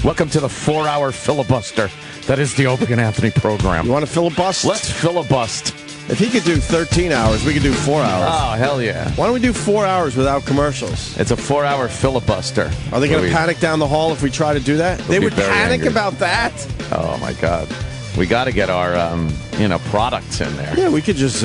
Welcome to the 4-hour filibuster. That is the Opie and Anthony program. You want to filibust? Let's filibust. If he could do 13 hours, we could do 4 hours. Oh, hell yeah. Why don't we do 4 hours without commercials? It's a 4-hour filibuster. Are they going to panic down the hall if we try to do that? They would panic angry about that? Oh, my God. We got to get our, products in there. Yeah, we could just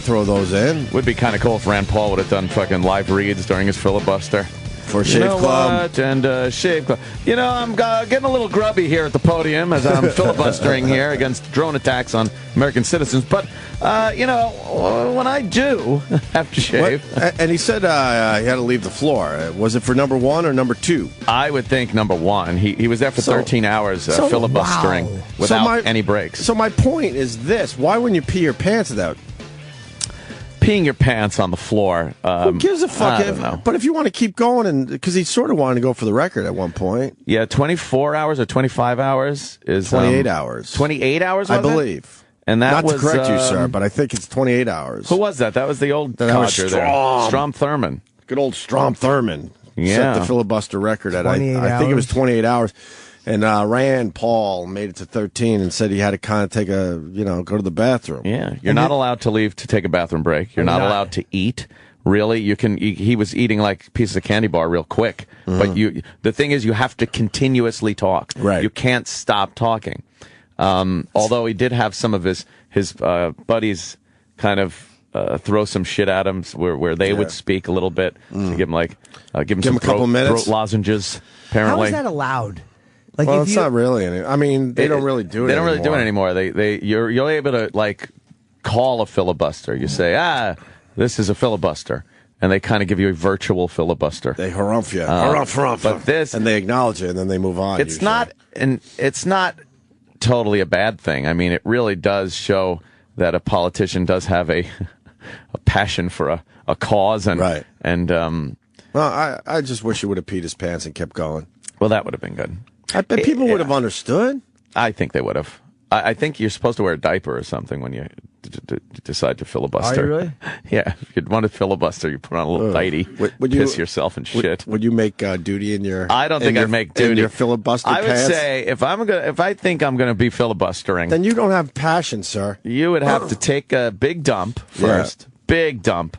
throw those in. Would be kind of cool if Rand Paul would have done fucking live reads during his filibuster. For Shave Club. What? And Shave Club. I'm getting a little grubby here at the podium as I'm filibustering here against drone attacks on American citizens. But, when I do have to shave. And he said he had to leave the floor. Was it for number 1 or number 2? I would think number 1. He was there for 13 hours filibustering without any breaks. So my point is this. Why wouldn't you pee your pants without peeing your pants on the floor? Who gives a fuck? I don't know. But if you want to keep going, and because he sort of wanted to go for the record at one point. Yeah, 24 hours or 25 hours is 28 hours. 28 hours, was I believe. And that Not was, to correct you, sir, but I think it's 28 hours. Who was that? That was the old codger there. Strom Thurmond. Good old Strom Thurmond. Yeah. Set the filibuster record at, I think it was 28 hours. And Rand Paul made it to 13 and said he had to kind of take go to the bathroom. Yeah, you're not allowed to leave to take a bathroom break. You're not allowed to eat. Really, he was eating like pieces of candy bar real quick. But the thing is, you have to continuously talk. Right. You can't stop talking. Although he did have some of his buddies kind of throw some shit at him where they would speak a little bit to give him some a couple minutes. throat lozenges. Apparently, how is that allowed? Well, it's not really they don't really do it. They don't anymore. really do it anymore. You're able to call a filibuster. You say, this is a filibuster, and they kind of give you a virtual filibuster. They harumph you, harumph. But this, and they acknowledge it, and then they move on. It's not totally a bad thing. I mean, it really does show that a politician does have a passion for a cause, and right. And well, I just wish he would have peed his pants and kept going. Well, that would have been good. I bet people would have understood. I think they would have. I think you're supposed to wear a diaper or something when you decide to filibuster. Are you really? Yeah. If you'd want to filibuster, you put on a little tighty, piss yourself and shit. Would you make duty in your? I don't think I'd make duty in your filibuster I would pants? say if I think I'm gonna be filibustering, then you don't have passion, sir. You would have to take a big dump first, big dump,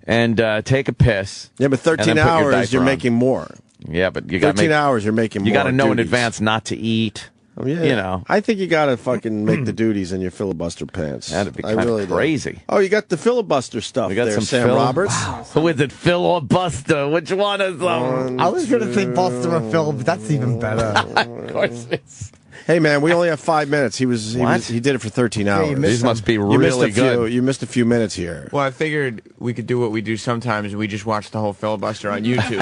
and take a piss. Yeah, but 13 hours you're making more. Yeah, but you got 13 hours. You're making more. You got to know in duties. advance not to eat. Oh, yeah. I think you got to fucking make the duties in your filibuster pants. That'd be kind of crazy. Oh, you got the filibuster stuff. We got there, some Sam Roberts. Wow. Who is it? Filibuster? Which one is them? I was going to say Buster or Phil, but that's even better. Of course it's. Hey man, we only have 5 minutes. He did it for 13 hours. These must be really good. You missed a few minutes here. Well, I figured we could do what we do sometimes, and we just watch the whole filibuster on YouTube.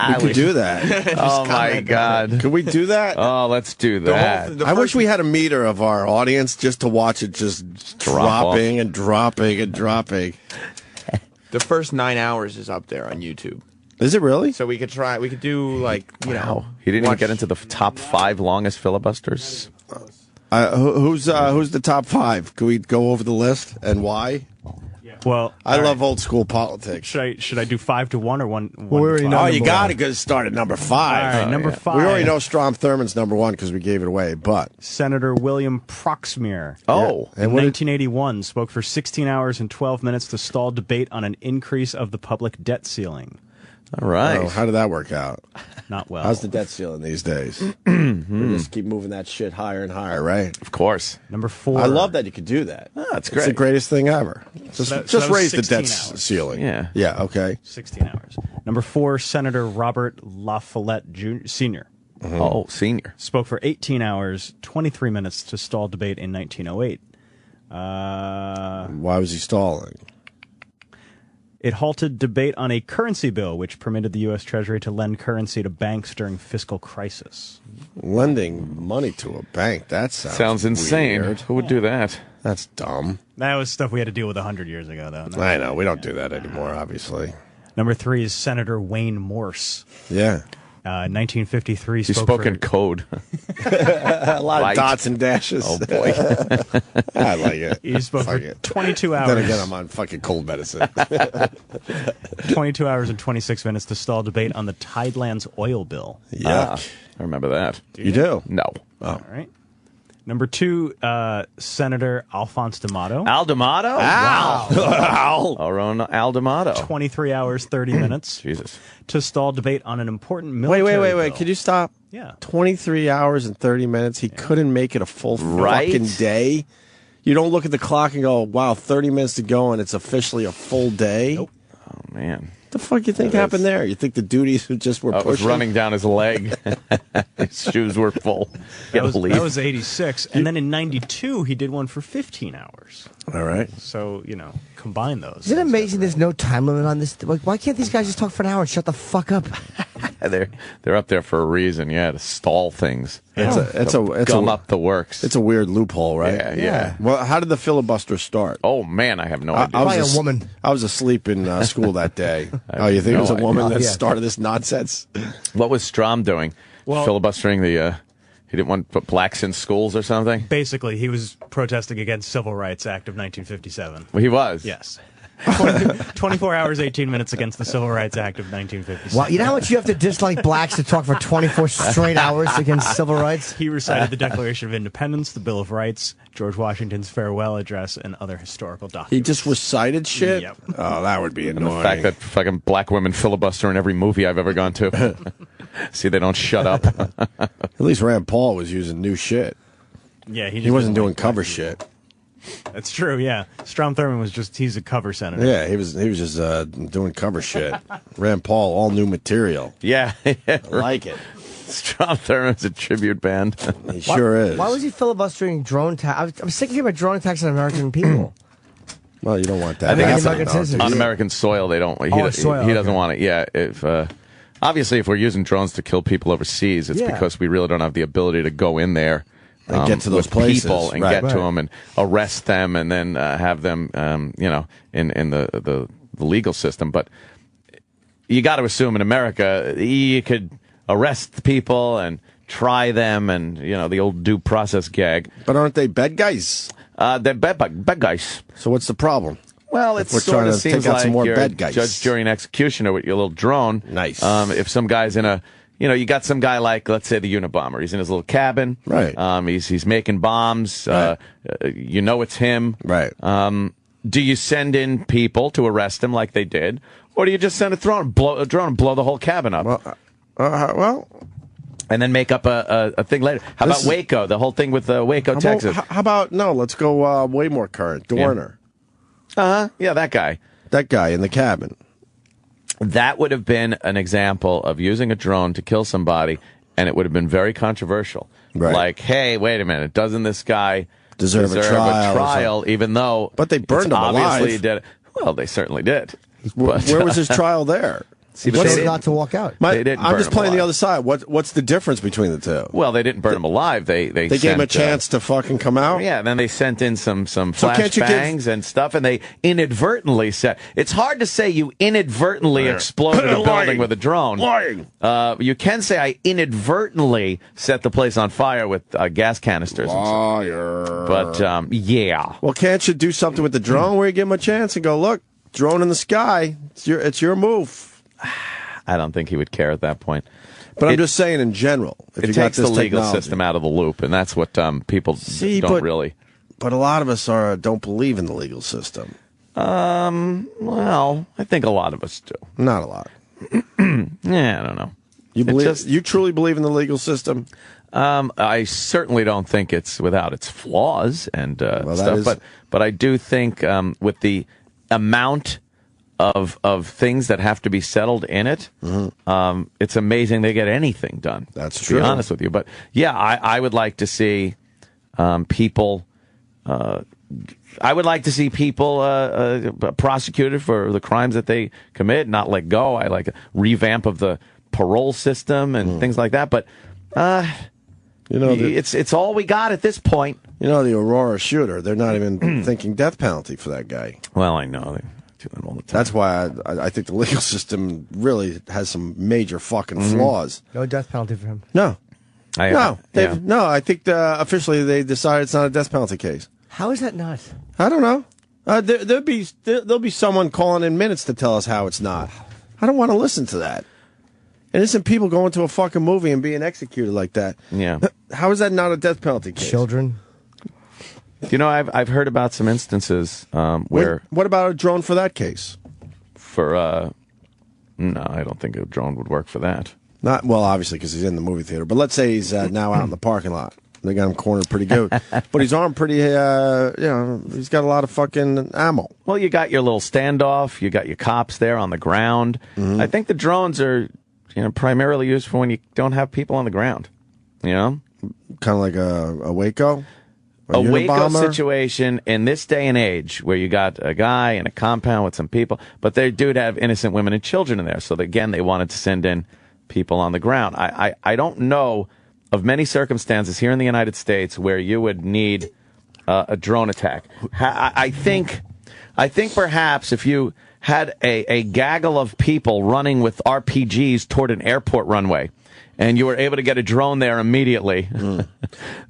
We could do that. Oh my God! Could we do that? Oh, let's do that. I wish we had a meter of our audience just to watch it just dropping and dropping and dropping. The first 9 hours is up there on YouTube. Is it really? So we could try. We could do He didn't even get into the top 5 longest filibusters. Who's the top 5? Can we go over the list and why? Well, I love old school politics. Should I do 5 to 1 or 1? We already know. Oh, you got to start at number 5. All right, number 5. We already know Strom Thurmond's number 1 because we gave it away. But Senator William Proxmire. Oh, in 1981, spoke for 16 hours and 12 minutes to stall debate on an increase of the public debt ceiling. All right. Oh, how did that work out? Not well. How's the debt ceiling these days? We just keep moving that shit higher and higher, right? Of course. Number 4. I love that you could do that. That's great. It's the greatest thing ever. Just raise the debt ceiling. Yeah. Yeah, okay. 16 hours. Number 4, Senator Robert La Follette Sr. Mm-hmm. Oh, senior. Spoke for 18 hours, 23 minutes to stall debate in 1908. Why was he stalling? It halted debate on a currency bill which permitted the U.S. Treasury to lend currency to banks during fiscal crisis. Lending money to a bank, that sounds insane. weird. Who would do that? That's dumb. That was stuff we had to deal with 100 years ago, though. I know. We don't do that anymore, obviously. Number 3 is Senator Wayne Morse. Yeah. 1953. He spoke in code. A lot of dots and dashes. Oh, boy. I like it. He spoke for 22 hours. Then again, I'm on fucking cold medicine. 22 hours and 26 minutes to stall debate on the Tidelands oil bill. Yuck. I remember that. You do? No. All right. Number 2, Senator Alphonse D'Amato. Al D'Amato? Wow. Our own Al D'Amato. 23 hours, 30 minutes. Jesus. To stall debate on an important military Wait. bill. Could you stop? Yeah. 23 hours and 30 minutes. He couldn't make it a full fucking day. You don't look at the clock and go, wow, 30 minutes to go and it's officially a full day? Nope. Oh, man. What the fuck you think happened there? You think the duties just were pushing? It was running down his leg. His shoes were full. That was 86. And then in 92, he did one for 15 hours. All right. So, combine those. Is it amazing there's no time limit on this? Like, why can't these guys just talk for an hour and shut the fuck up? They're up there for a reason, to stall things. It's gum up the works. It's a weird loophole, right? Yeah. Well, how did the filibuster start? Oh, man, I have no idea. Probably a woman. I was asleep in school that day. Oh, you think it was a woman that started this nonsense? What was Strom doing? Filibustering the... He didn't want to put blacks in schools or something? Basically, he was protesting against Civil Rights Act of 1957. Well, he was. Yes. 24 hours, 18 minutes against the Civil Rights Act of 1957. Well, you know how much you have to dislike blacks to talk for 24 straight hours against civil rights? He recited the Declaration of Independence, the Bill of Rights, George Washington's farewell address, and other historical documents. He just recited shit? Yep. Oh, that would be annoying. The fact that fucking black women filibuster in every movie I've ever gone to. See, they don't shut up. At least Rand Paul was using new shit. Yeah, he wasn't doing cover shit. That's true, yeah. Strom Thurmond he's a cover senator. Yeah, he was just doing cover shit. Rand Paul, all new material. Yeah. I like it. Strom Thurmond's a tribute band. He sure is. Why was he filibustering drone attacks? I'm sick of hearing about drone attacks on American people. Well, you don't want that. I think happening, American On American soil, they don't. He doesn't want it. Yeah. Obviously, if we're using drones to kill people overseas, it's because we really don't have the ability to go in there and get to those places people and get to them and arrest them and then have them, in the legal system. But you got to assume in America you could arrest people and try them and the old due process gag. But aren't they bad guys? They're bad guys. So what's the problem? Well, it sort of seems like you're judge, jury, and executioner with your little drone. Nice. If some guy's in a, you got some guy like, let's say, the Unabomber. He's in his little cabin. Right. He's making bombs. Right. It's him. Right. Do you send in people to arrest him like they did, or do you just send a drone and blow the whole cabin up? Well. And then make up a thing later. How about Waco? The whole thing with Waco, Texas. How about let's go way more current. Dorner. Yeah, that guy. That guy in the cabin. That would have been an example of using a drone to kill somebody, and it would have been very controversial. Right. Like, hey, wait a minute, doesn't this guy deserve a trial? Even though, but they burned him obviously alive. Did. Well, they certainly did. Where was his trial there? He chose not to walk out. I'm just playing the other side. What's the difference between the two? Well, they didn't burn him alive. They gave him a chance to fucking come out. Yeah, and then they sent in some flashbangs and stuff, and they inadvertently set. It's hard to say you inadvertently exploded a building with a drone. Lying. You can say I inadvertently set the place on fire with gas canisters. Liar. But yeah. Well, can't you do something with the drone where you give him a chance and go, look, drone in the sky. It's your move. I don't think he would care at that point. But I'm just saying in general. It takes the legal system out of the loop, and that's what people don't really. But a lot of us don't believe in the legal system. Well, I think a lot of us do. Not a lot. Yeah, I don't know. You truly believe in the legal system? I certainly don't think it's without its flaws and stuff. But I do think with the amount of things that have to be settled in it, it's amazing they get anything done. That's to true. be honest with you. But yeah, I would like to see people. I would like to see people prosecuted for the crimes that they commit, not let go. I like a revamp of the parole system and things like that. But it's all we got at this point. The Aurora shooter, they're not even thinking death penalty for that guy. Well, I know. do that all the time. That's why I think the legal system really has some major fucking flaws. No death penalty for him. No. Yeah. I think officially they decided it's not a death penalty case. How is that not? I don't know. There'll be someone calling in minutes to tell us how it's not. I don't want to listen to that. Innocent people going to a fucking movie and being executed like that. Yeah. How is that not a death penalty case? Children. You know, I've heard about some instances where What about a drone for that case? no, I don't think a drone would work for that. Not well, obviously, because he's in the movie theater. But let's say he's now out in the parking lot. They got him cornered pretty good, but he's armed pretty. He's got a lot of fucking ammo. Well, you got your little standoff. You got your cops there on the ground. I think the drones are, primarily used for when you don't have people on the ground. You know, kind of like a Waco. A Waco situation in this day and age where you got a guy in a compound with some people, but they do have innocent women and children in there. So again, they wanted to send in people on the ground. I don't know of many circumstances here in the United States where you would need a drone attack. I think perhaps if you had a gaggle of people running with RPGs toward an airport runway, and you were able to get a drone there immediately,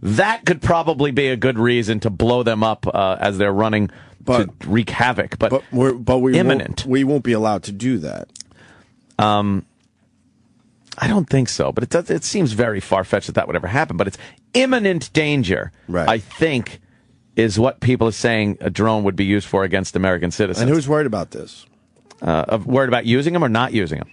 that could probably be a good reason to blow them up as they're running to wreak havoc. But we imminent. We won't be allowed to do that. I don't think so, but it seems very far-fetched that would ever happen. But it's imminent danger, right. I think, is what people are saying a drone would be used for against American citizens. And who's worried about this? Worried about using them or not using them?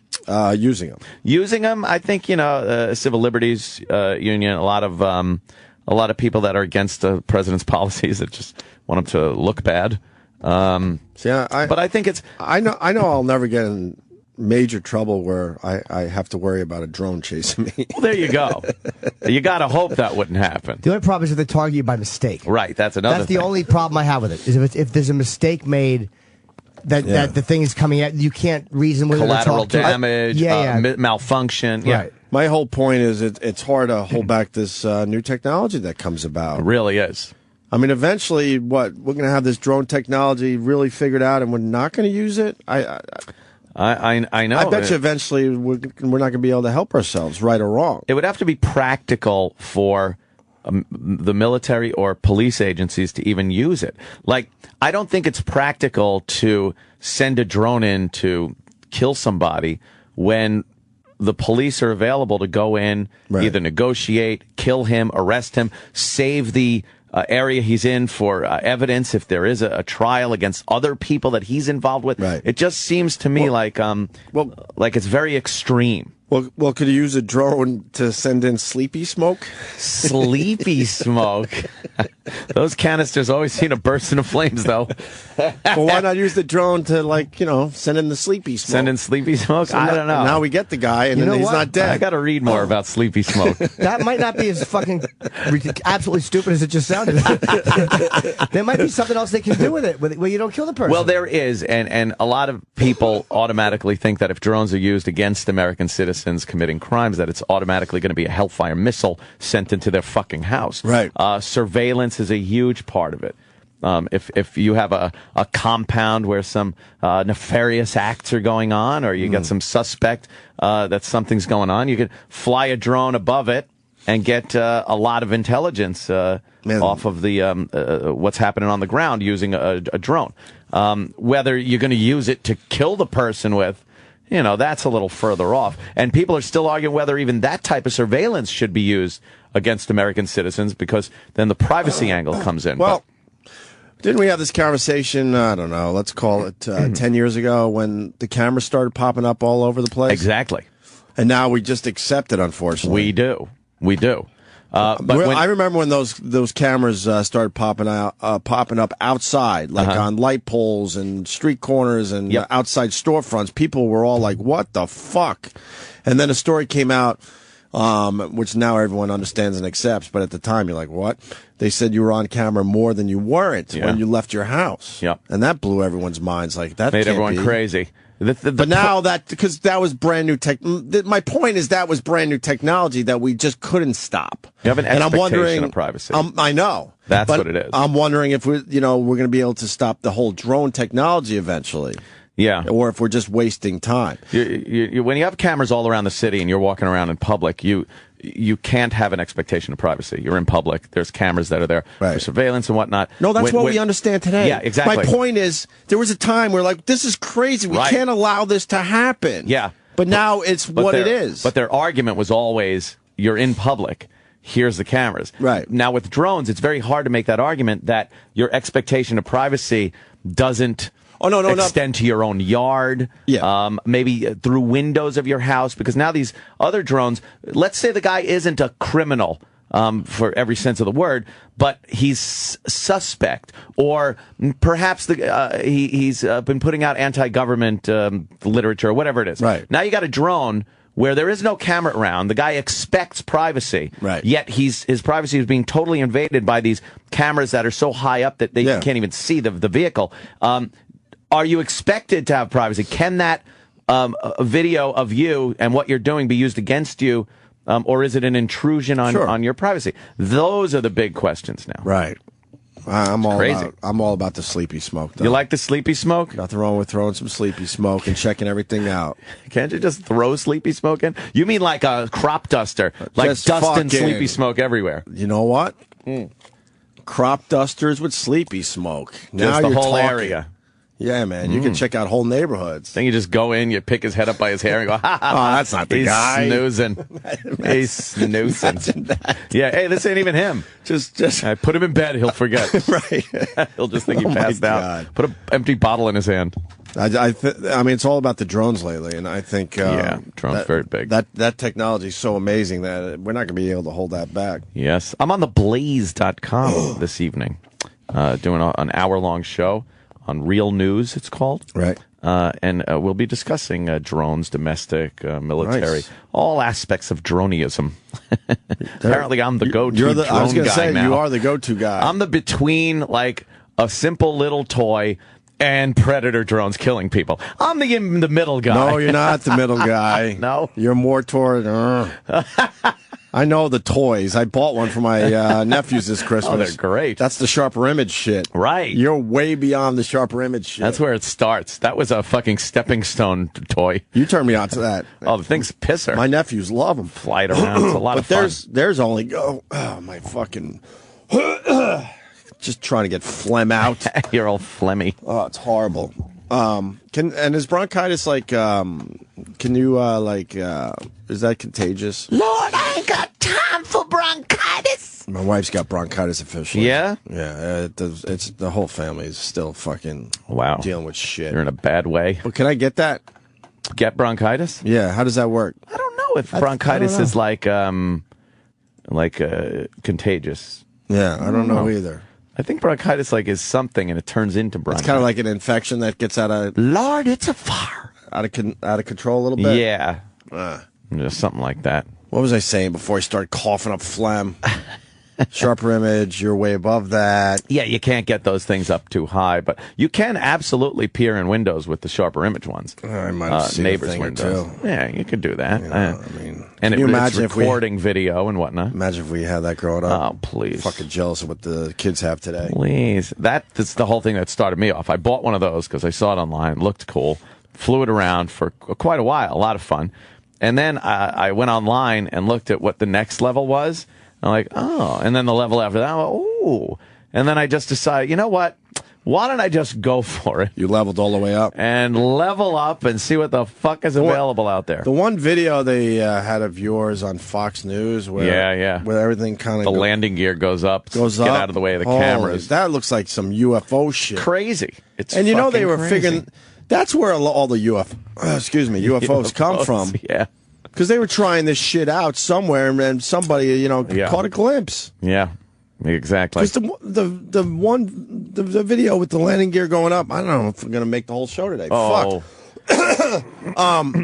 Using them. Using them, I think, Civil Liberties Union, a lot of people that are against the president's policies that just want him to look bad. But I think it's... I know I'll never get in major trouble where I have to worry about a drone chasing me. Well, there you go. You got to hope that wouldn't happen. The only problem is if they target you by mistake. Right, that's another That's thing. the only problem I have with it, is if there's a mistake made that the thing is coming at, you can't reason with collateral damage, malfunction. Yeah. Right. My whole point is it's hard to hold back this new technology that comes about. It really is. I mean, eventually, we're going to have this drone technology really figured out, and we're not going to use it. I know. I bet you eventually we're not going to be able to help ourselves, right or wrong. It would have to be practical for the military or police agencies to even use it. Like, I don't think it's practical to send a drone in to kill somebody when the police are available to go in, either negotiate, kill him, arrest him, save the area he's in for evidence if there is a trial against other people that he's involved with. Right. It just seems to me like it's very extreme. Well, could you use a drone to send in sleepy smoke? Sleepy smoke. Those canisters always seem to burst into flames, though. Well, why not use the drone to, send in the sleepy smoke? Send in sleepy smoke? So I don't know. Now we get the guy, and then he's not dead. I got to read more about sleepy smoke. That might not be as fucking absolutely stupid as it just sounded. There might be something else they can do with it where you don't kill the person. Well, there is, and a lot of people automatically think that if drones are used against American citizens committing crimes, that it's automatically going to be a Hellfire missile sent into their fucking house. Right. Surveillance is a huge part of it. If you have a compound where some nefarious acts are going on, or you get some suspect that something's going on, you could fly a drone above it and get a lot of intelligence off of the what's happening on the ground using a drone. Whether you're going to use it to kill the person with, that's a little further off. And people are still arguing whether even that type of surveillance should be used against American citizens, because then the privacy angle comes in. Well, didn't we have this conversation, I don't know, let's call it 10 years ago, when the cameras started popping up all over the place? Exactly. And now we just accept it, unfortunately. We do. I remember when those cameras started popping up outside, like on light poles and street corners and outside storefronts. People were all like, "What the fuck?" And then a story came out, which now everyone understands and accepts. But at the time, you're like, "What?" They said you were on camera more than you weren't when you left your house. Yep. And that blew everyone's minds. Like that made everyone crazy. But now because that was brand new tech. My point is that was brand new technology that we just couldn't stop. You have an expectation of privacy. I know. That's what it is. I'm wondering if we're going to be able to stop the whole drone technology eventually. Yeah. Or if we're just wasting time. When you have cameras all around the city and you're walking around in public, you can't have an expectation of privacy. You're in public. There's cameras that are there for surveillance and whatnot. No, that's what we understand today. Yeah, exactly. My point is, there was a time where, like, this is crazy. We can't allow this to happen. Yeah. But now it's what it is. But their argument was always, you're in public. Here's the cameras. Right. Now, with drones, it's very hard to make that argument that your expectation of privacy doesn't extend to your own yard, maybe through windows of your house, because now these other drones, let's say the guy isn't a criminal for every sense of the word, but he's suspect, or perhaps he's been putting out anti-government literature, or whatever it is. Right. Now you got a drone where there is no camera around. The guy expects privacy, yet his privacy is being totally invaded by these cameras that are so high up that they can't even see the vehicle. Are you expected to have privacy? Can that video of you and what you're doing be used against you, or is it an intrusion on your privacy? Those are the big questions now. Right. I'm all about the sleepy smoke, though. You like the sleepy smoke? Nothing wrong with throwing some sleepy smoke and checking everything out. Can't you just throw sleepy smoke in? You mean like a crop duster, like just dusting sleepy smoke everywhere? You know what? Crop dusters with sleepy smoke. Now Just the you're whole talking. area. Yeah, man. You can check out whole neighborhoods. Then you just go in, you pick his head up by his hair and go, ha ha. Oh, that's not the guy. He's snoozing. He's snoozing. Yeah, hey, this ain't even him. Just put him in bed, he'll forget. Right. He'll just think he passed out. Put an empty bottle in his hand. I mean, it's all about the drones lately, and I think drones very big. That technology is so amazing that we're not going to be able to hold that back. Yes. I'm on theblaze.com this evening, doing an hour-long show on Real News, it's called. Right. And we'll be discussing drones, domestic, military, all aspects of droneism. Apparently, I'm the go-to drone guy now. I was going to say, you are the go-to guy. I'm the between, like, a simple little toy and predator drones killing people. I'm the in the middle guy. No, you're not the middle guy. No? You're more toward... I know the toys. I bought one for my nephews this Christmas. Oh, they're great. That's the sharper image shit. Right. You're way beyond the sharper image shit. That's where it starts. That was a fucking stepping stone toy. You turned me on to that. Oh, the thing's pisser. My nephews love them. Fly it around. It's a lot of fun. There's only... Oh, my fucking... Just trying to get phlegm out. You're all phlegmy. Oh, it's horrible. And is bronchitis like, can you, is that contagious? Lord, I ain't got time for bronchitis. My wife's got bronchitis officially. Yeah? Yeah, it's the whole family is still fucking dealing with shit. You're in a bad way. But can I get that? Get bronchitis? Yeah, how does that work? I don't know if bronchitis is like contagious. Yeah, I don't know either. I think bronchitis is something, and it turns into bronchitis. It's kind of like an infection that gets out of... Lord, it's a fire. Out of control a little bit? Yeah. Just something like that. What was I saying before I started coughing up phlegm? Sharper image, you're way above that. Yeah, you can't get those things up too high, but you can absolutely peer in windows with the sharper image ones. I might have seen neighbors' a thing windows. or two. Yeah, you could do that. And it's recording video and whatnot. Imagine if we had that growing up. Oh, please. Fucking jealous of what the kids have today. Please. That's the whole thing that started me off. I bought one of those because I saw it online, looked cool, flew it around for quite a while, a lot of fun. And then I went online and looked at what the next level was. I'm like, oh. And then the level after that, oh. And then I just decided, you know what? Why don't I just go for it? You leveled all the way up. And level up and see what the fuck is available out there. The one video they had of yours on Fox News where where everything kind of... The landing gear goes up. Get out of the way of the cameras. That looks like some UFO shit. Crazy. It's and you know they were crazy. figuring... That's where all the UFOs come from. Yeah. Because they were trying this shit out somewhere, and somebody, caught a glimpse. Yeah, exactly. Because the video with the landing gear going up, I don't know if we're gonna make the whole show today. Oh. Fuck.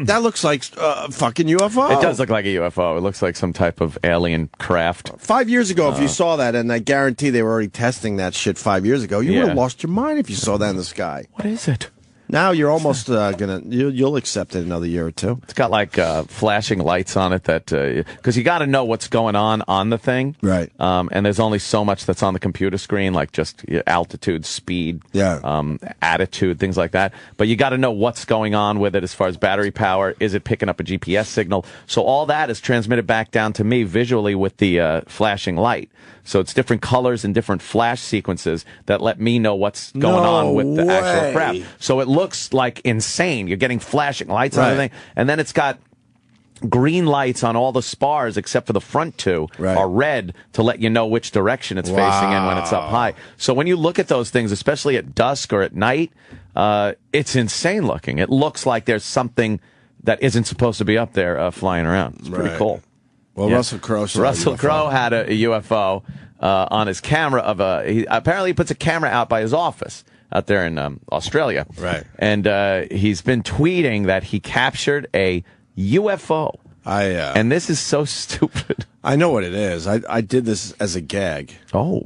That looks like fucking UFO. It does look like a UFO. It looks like some type of alien craft. 5 years ago, if you saw that, and I guarantee they were already testing that shit 5 years ago, you would have lost your mind if you saw that in the sky. What is it? Now you're almost you'll accept it another year or two. It's got like flashing lights on it that because you got to know what's going on the thing, right? And there's only so much that's on the computer screen, like just altitude, speed, attitude, things like that. But you got to know what's going on with it as far as battery power. Is it picking up a GPS signal? So all that is transmitted back down to me visually with the flashing light. So it's different colors and different flash sequences that let me know what's going on with the actual craft. So it looks like insane. You're getting flashing lights on everything. And then it's got green lights on all the spars except for the front two are red to let you know which direction it's facing in when it's up high. So when you look at those things, especially at dusk or at night, it's insane looking. It looks like there's something that isn't supposed to be up there flying around. It's pretty cool. Well, Russell Crowe had a UFO on his camera apparently he puts a camera out by his office out there in Australia. Right. And he's been tweeting that he captured a UFO. And this is so stupid. I know what it is. I did this as a gag. Oh.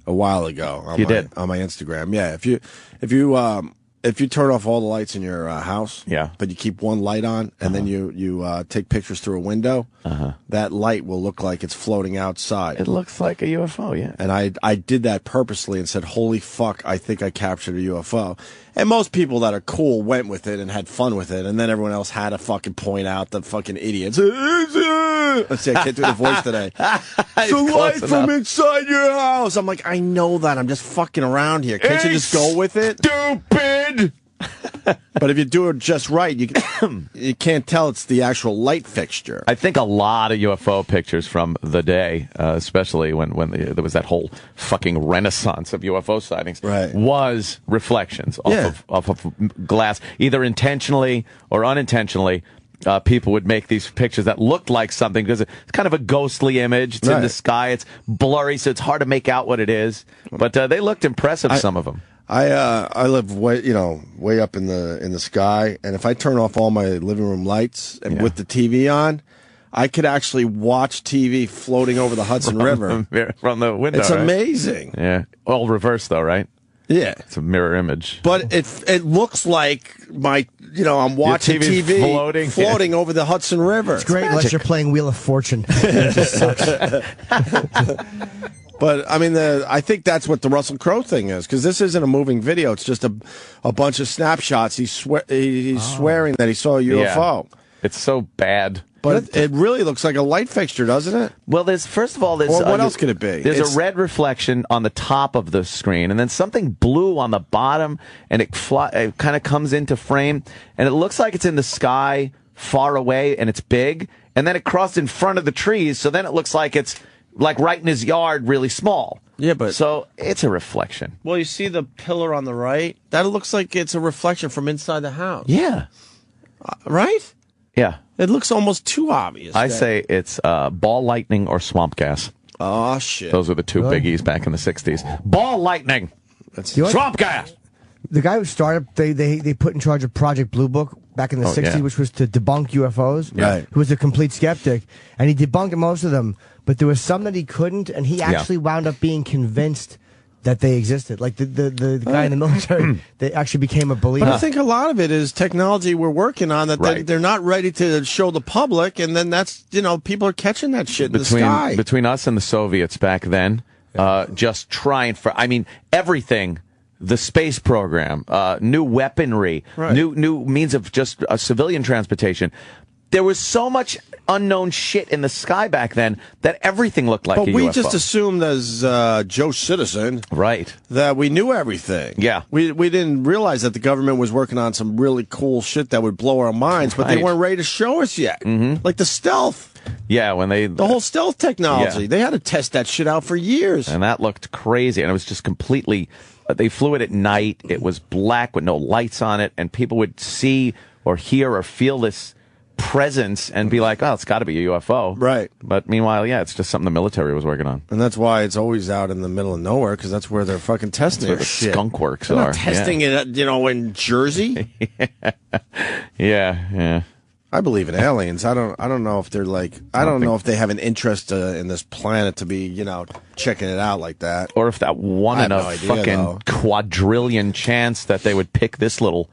A while ago. On my Instagram. Yeah. If you turn off all the lights in your house, but you keep one light on, and then you take pictures through a window, that light will look like it's floating outside. It looks like a UFO, yeah. And I did that purposely and said, holy fuck, I think I captured a UFO. And most people that are cool went with it and had fun with it, and then everyone else had to fucking point out the fucking idiots. Let's see, I can't do the voice today. It's a light from inside your house. I'm like, I know that. I'm just fucking around here. Can't you just go with it? Stupid! But if you do it just right, you can't tell it's the actual light fixture. I think a lot of UFO pictures from the day, especially when there was that whole fucking renaissance of UFO sightings, was reflections off of glass, either intentionally or unintentionally. People would make these pictres that looked like something because it's kind of a ghostly image. It's in the sky. It's blurry, so it's hard to make out what it is. But they looked impressive, some of them. I live way up in the sky, and if I turn off all my living room lights and with the TV on, I could actually watch TV floating over the Hudson River from the window. It's amazing. Yeah, all reverse though, right? Yeah, it's a mirror image. But it looks like I'm watching TV floating over the Hudson River. It's great unless you're playing Wheel of Fortune. It just sucks. But, I mean, I think that's what the Russell Crowe thing is, because this isn't a moving video. It's just a bunch of snapshots. He's swearing that he saw a UFO. Yeah. It's so bad. But it really looks like a light fixture, doesn't it? Well, first of all, what else could it be? There's a red reflection on the top of the screen, and then something blue on the bottom, and it kind of comes into frame, and it looks like it's in the sky far away, and it's big, and then it crossed in front of the trees, so then it looks like it's like right in his yard, really small. Yeah, but so it's a reflection. Well, you see the pillar on the right? That looks like it's a reflection from inside the house. Yeah. Right? Yeah. It looks almost too obvious. I say it's ball lightning or swamp gas. Oh, shit. Those were the two biggies back in the 60s. Ball lightning. Swamp gas. The guy who started, they put in charge of Project Blue Book back in the 60s, which was to debunk UFOs. Right. Who was a complete skeptic. And he debunked most of them, but there was some that he couldn't, and he actually wound up being convinced that they existed. Like the guy in the military, they actually became a believer. But I think a lot of it is technology we're working on that they're not ready to show the public, and then that's, people are catching that shit in the sky. Between us and the Soviets back then, just trying everything. The space program, new weaponry, new means of just civilian transportation. There was so much unknown shit in the sky back then that everything looked like a UFO. But we just assumed as Joe Citizen that we knew everything. Yeah. We didn't realize that the government was working on some really cool shit that would blow our minds, but they weren't ready to show us yet. Mm-hmm. Like the stealth. Yeah, the whole stealth technology. They had to test that shit out for years. And that looked crazy, and it was just completely... They flew it at night. It was black with no lights on it, and people would see or hear or feel this presence and be like, oh, it's got to be a UFO. Right. But meanwhile, it's just something the military was working on. And that's why it's always out in the middle of nowhere, because that's where they're fucking testing it. That's where the skunk works they're are. Not testing it, in Jersey. Yeah. I believe in aliens. I don't know if they're like. I don't know if they have an interest in this planet to be, checking it out like that. Or if that one in a fucking quadrillion chance that they would pick this little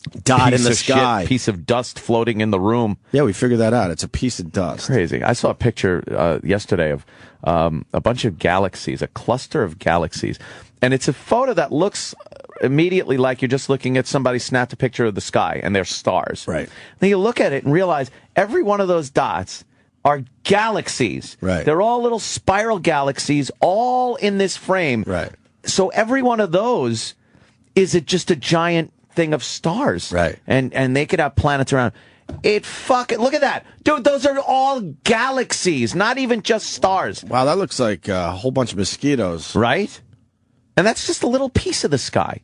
dot in the of sky. Shit, piece of dust floating in the room. Yeah, we figured that out. It's a piece of dust. Crazy. I saw a picture yesterday of a bunch of galaxies, a cluster of galaxies. And it's a photo that looks immediately like you're just looking at somebody snapped a picture of the sky and they're stars. Right. Then you look at it and realize every one of those dots are galaxies. Right. They're all little spiral galaxies, all in this frame. Right. So every one of those is just a giant thing of stars. Right. And they could have planets around. Look at that. Dude, those are all galaxies, not even just stars. Wow, that looks like a whole bunch of mosquitoes. Right? And that's just a little piece of the sky.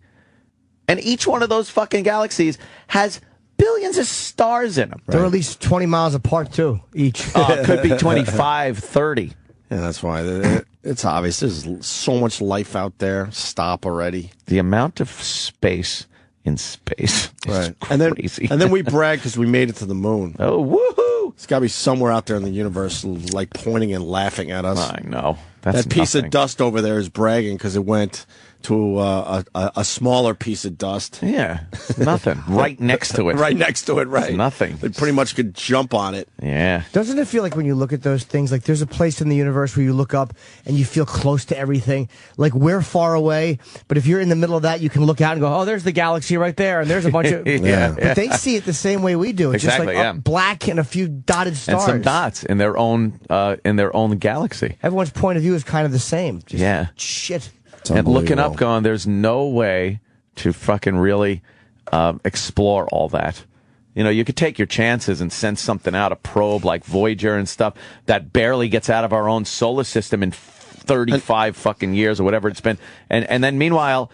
And each one of those fucking galaxies has billions of stars in them. They're at least 20 miles apart, too, each. It could be 25, 30. Yeah, that's why. It's obvious. There's so much life out there. Stop already. The amount of space in space is crazy. And then we brag because we made it to the moon. Oh, woohoo! It's got to be somewhere out there in the universe, like pointing and laughing at us. I know. That piece of dust over there is bragging because it went to a smaller piece of dust. Yeah, nothing. Right next to it. Right next to it, right. It's nothing. They pretty much could jump on it. Yeah. Doesn't it feel like when you look at those things, like there's a place in the universe where you look up and you feel close to everything? Like we're far away, but if you're in the middle of that, you can look out and go, oh, there's the galaxy right there, and there's a bunch of... Yeah. But they see it the same way we do. It's Exactly, just like black and a few dotted stars. And some dots in their own galaxy. Everyone's point of view is kind of the same. Just Yeah. shit. And looking up going, there's no way to fucking really explore all that. You know, you could take your chances and send something out, a probe like Voyager and stuff, that barely gets out of our own solar system in 35 fucking years or whatever it's been. And then meanwhile,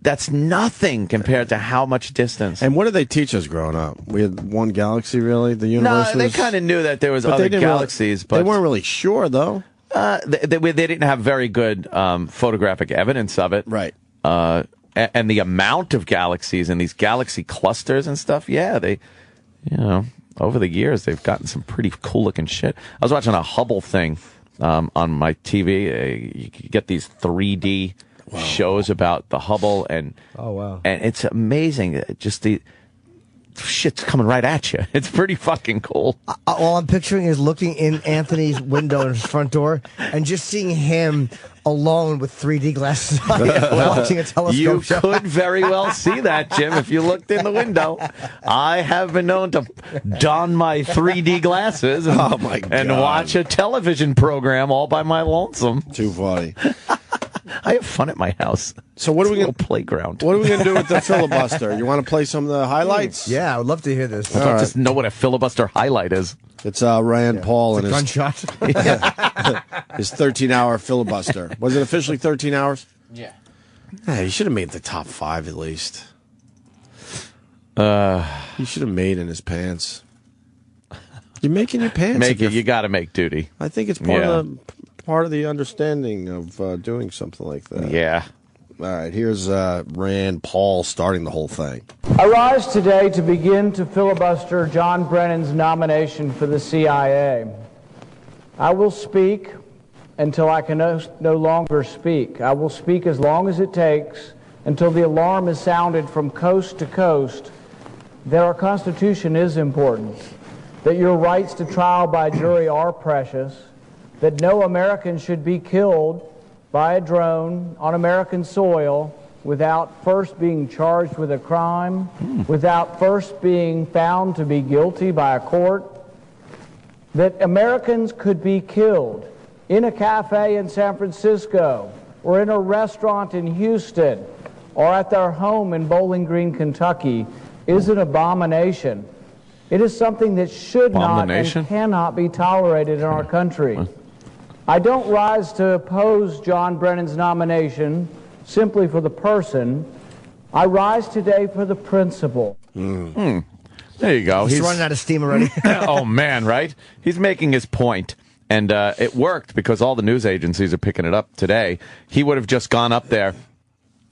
that's nothing compared to how much distance. And what did they teach us growing up? We had one galaxy, really? The universe No, they kind of knew that there was other galaxies. But they weren't really sure, though. They didn't have very good photographic evidence of it. Right. And the amount of galaxies and these galaxy clusters and stuff, yeah, over the years, they've gotten some pretty cool-looking shit. I was watching a Hubble thing on my TV. You get these 3D shows about the Hubble, and it's amazing. Just the shit's coming right at you. It's pretty fucking cool. All I'm picturing is looking in Anthony's window in his front door and just seeing him alone with 3D glasses on, watching a telescope show. You could very well see that, Jim, if you looked in the window. I have been known to don my 3D glasses and watch a television program all by my lonesome. Too funny. I have fun at my house. So what are we going to playground? What are we going to do with the filibuster? You want to play some of the highlights? Yeah, I would love to hear this. I don't just know what a filibuster highlight is. It's Rand Paul and his gunshot. His 13-hour filibuster. Was it officially 13 hours? Yeah. He should have made the top 5 at least. He should have made in his pants. You're making your pants. You got to make duty. I think it's part of the understanding of doing something like that. Yeah. All right, here's Rand Paul starting the whole thing. I rise today to begin to filibuster John Brennan's nomination for the CIA. I will speak until I can no longer speak. I will speak as long as it takes until the alarm is sounded from coast to coast that our Constitution is important, that your rights to trial by jury are precious, that no American should be killed by a drone on American soil without first being charged with a crime, without first being found to be guilty by a court, that Americans could be killed in a cafe in San Francisco or in a restaurant in Houston or at their home in Bowling Green, Kentucky, is an abomination. It is something that should not and cannot be tolerated in our country. I don't rise to oppose John Brennan's nomination simply for the person. I rise today for the principle. There you go. He's running out of steam already. Oh, man, right? He's making his point. And it worked because all the news agencies are picking it up today. He would have just gone up there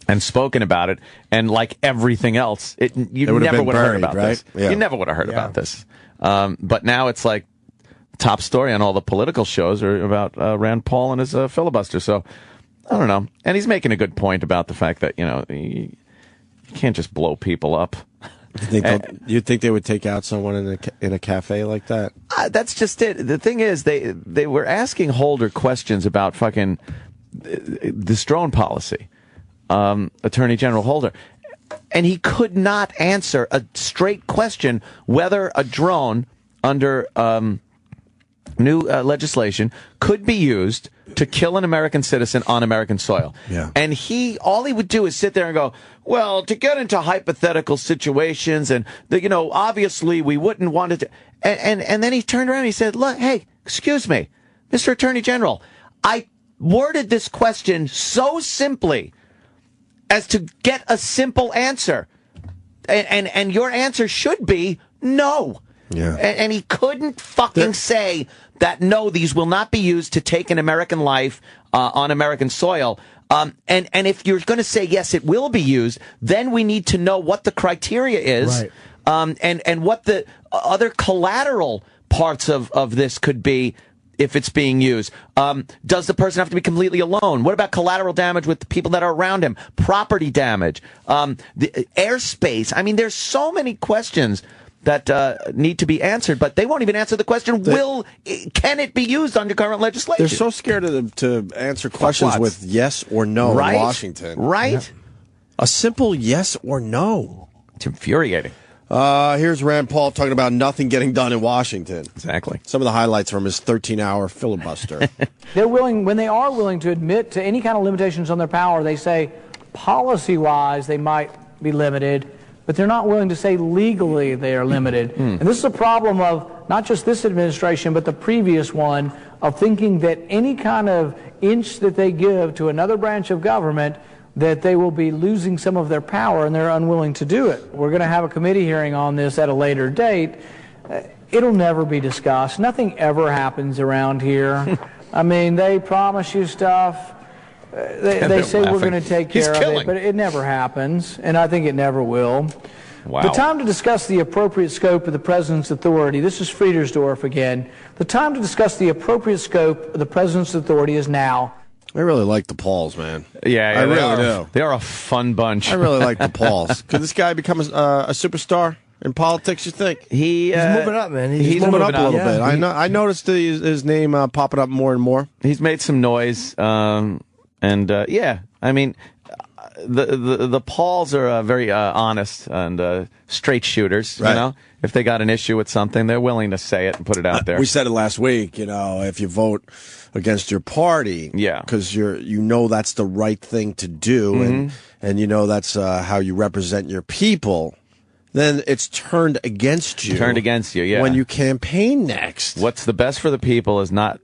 and spoken about it. And like everything else, you never would have heard about this. Yeah. You never would have heard about this. But now it's like top story on all the political shows are about Rand Paul and his filibuster. So I don't know. And he's making a good point about the fact that, you can't just blow people up. You think they would take out someone in a cafe like that? That's just it. The thing is, they were asking Holder questions about fucking this drone policy, Attorney General Holder, and he could not answer a straight question whether a drone under new legislation could be used to kill an American citizen on American soil. Yeah. And all he would do is sit there and go, well, to get into hypothetical situations, and obviously we wouldn't want it to. And then he turned around and he said, look, hey, excuse me, Mr. Attorney General, I worded this question so simply as to get a simple answer. And your answer should be no. Yeah. And he couldn't fucking say that, no, these will not be used to take an American life on American soil. And if you're going to say, yes, it will be used, then we need to know what the criteria is, right, and what the other collateral parts of this could be if it's being used. Does the person have to be completely alone? What about collateral damage with the people that are around him? Property damage? The airspace? I mean, there's so many questions that need to be answered, but they won't even answer the question, can it be used under current legislation? They're so scared to answer questions with yes or no, right? In Washington. Right? Yeah. A simple yes or no. It's infuriating. Here's Rand Paul talking about nothing getting done in Washington. Exactly. Some of the highlights from his 13-hour filibuster. When they are willing to admit to any kind of limitations on their power, they say policy-wise they might be limited, but they're not willing to say legally they are limited. And this is a problem of not just this administration, but the previous one, of thinking that any kind of inch that they give to another branch of government, that they will be losing some of their power, and they're unwilling to do it. We're going to have a committee hearing on this at a later date. It'll never be discussed. Nothing ever happens around here. I mean, they promise you stuff. They say we're going to take care of it, but it never happens, and I think it never will. Wow. The time to discuss the appropriate scope of the president's authority, this is Friedersdorf again, the time to discuss the appropriate scope of the president's authority is now. I really like the Pauls, man. Yeah, I really do. They are a fun bunch. I really like the Pauls. Could this guy become a superstar in politics, you think? He's moving up, man. He's moving up a little bit. I noticed his name popping up more and more. He's made some noise. Yeah, I mean, the Pauls are very honest and straight shooters. Right. You know, if they got an issue with something, they're willing to say it and put it out there. We said it last week. If you vote against your party, because that's the right thing to do, and that's how you represent your people, then it's turned against you. Turned against you, yeah. When you campaign next. What's the best for the people is not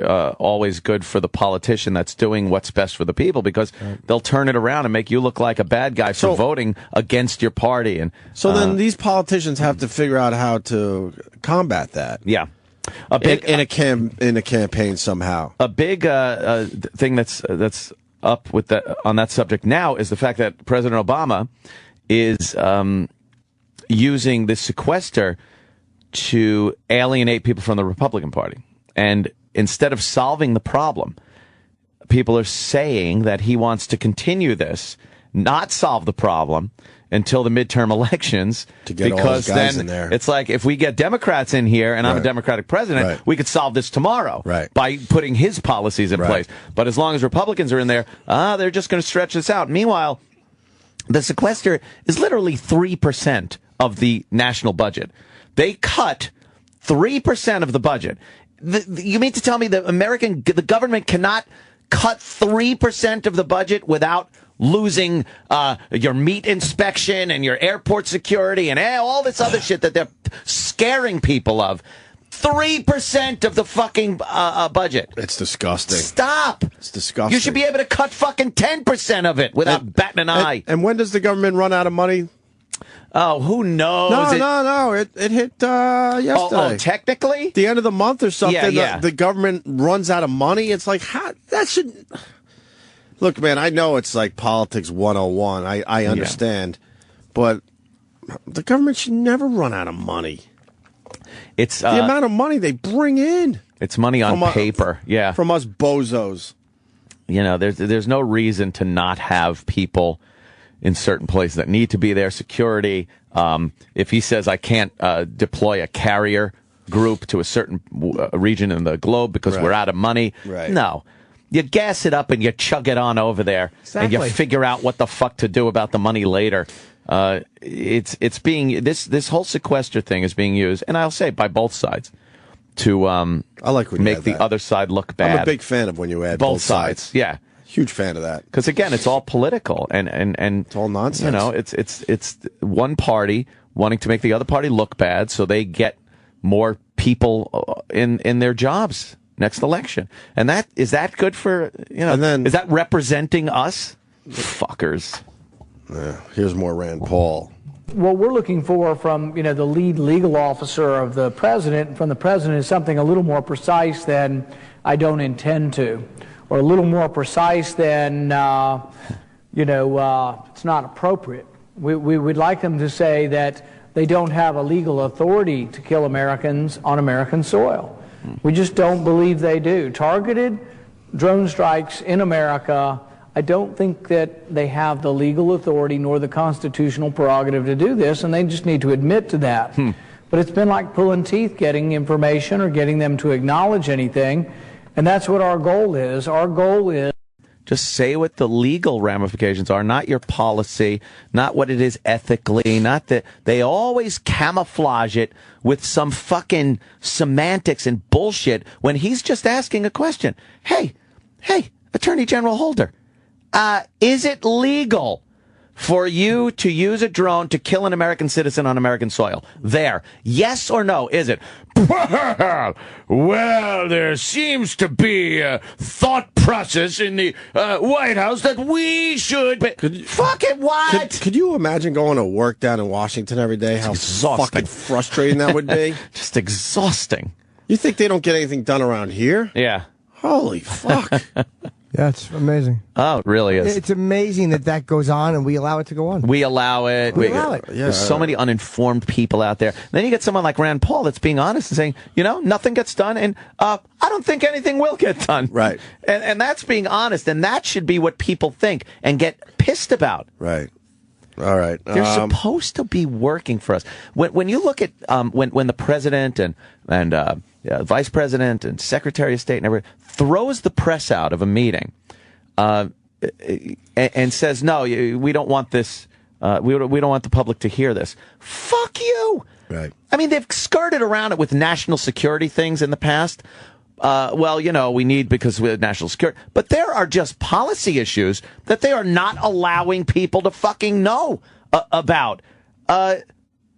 always good for the politician that's doing what's best for the people, because they'll turn it around and make you look like a bad guy for voting against your party. And so then these politicians have to figure out how to combat that. Yeah. In a campaign somehow. A big thing that's up with on that subject now is the fact that President Obama is using the sequester to alienate people from the Republican Party. And instead of solving the problem, people are saying that he wants to continue this, not solve the problem until the midterm elections, to get because all those guys then in there. It's like, if we get Democrats in here and I'm a Democratic president, we could solve this tomorrow by putting his policies in place. But as long as Republicans are in there, they're just going to stretch this out. Meanwhile, the sequester is literally 3% of the national budget. They cut 3% of the budget. You mean to tell me the government cannot cut 3% of the budget without losing your meat inspection and your airport security and all this other shit that they're scaring people of? 3% of the fucking budget. It's disgusting. Stop. It's disgusting. You should be able to cut fucking 10% of it without batting an eye. And when does the government run out of money? Oh, who knows? No. It hit yesterday. Oh, technically? The end of the month or something. Yeah. The government runs out of money. It's like, that should... Look, man, I know it's like politics 101. I understand. But the government should never run out of money. It's the amount of money they bring in. It's money on paper, from us bozos. There's no reason to not have people in certain places that need to be there, security. If he says I can't deploy a carrier group to a certain region in the globe because we're out of money, no. You gas it up and you chug it on over there, and you figure out what the fuck to do about the money later. It's being this whole sequester thing is being used, and I'll say by both sides to I like when make the other side look bad. I'm a big fan of when you add both sides. Yeah, huge fan of that because again, it's all political and it's all nonsense. You know, it's one party wanting to make the other party look bad, so they get more people in their jobs next election. And is that good for, and then, is that representing us? Fuckers. Yeah, here's more Rand Paul. What we're looking for from, the lead legal officer of the president, from the president, is something a little more precise than I don't intend to, or a little more precise than, it's not appropriate. We would like them to say that they don't have a legal authority to kill Americans on American soil. We just don't believe they do. Targeted drone strikes in America, I don't think that they have the legal authority nor the constitutional prerogative to do this, and they just need to admit to that. But it's been like pulling teeth getting information or getting them to acknowledge anything, and that's what our goal is. Our goal is just say what the legal ramifications are, not your policy, not what it is ethically, not that they always camouflage it with some fucking semantics and bullshit when he's just asking a question. Hey, Attorney General Holder, is it legal for you to use a drone to kill an American citizen on American soil? There. Yes or no, is it? Well, there seems to be a thought process in the White House that we should... Fuck it, what? Could you imagine going to work down in Washington every day? How fucking frustrating that would be? Just exhausting. You think they don't get anything done around here? Yeah. Holy fuck. Yeah, it's amazing. Oh, it really is. It's amazing that goes on, and we allow it to go on. We allow it. We allow it. There's so many uninformed people out there. Then you get someone like Rand Paul that's being honest and saying, nothing gets done, and I don't think anything will get done. Right. And that's being honest, and that should be what people think and get pissed about. Right. All right. They're supposed to be working for us. When you look at when the president and vice president and secretary of state and everyone throws the press out of a meeting and says, no, we don't want this. We don't want the public to hear this. Fuck you. Right. I mean, they've skirted around it with national security things in the past. We need because we have national security. But there are just policy issues that they are not allowing people to fucking know about.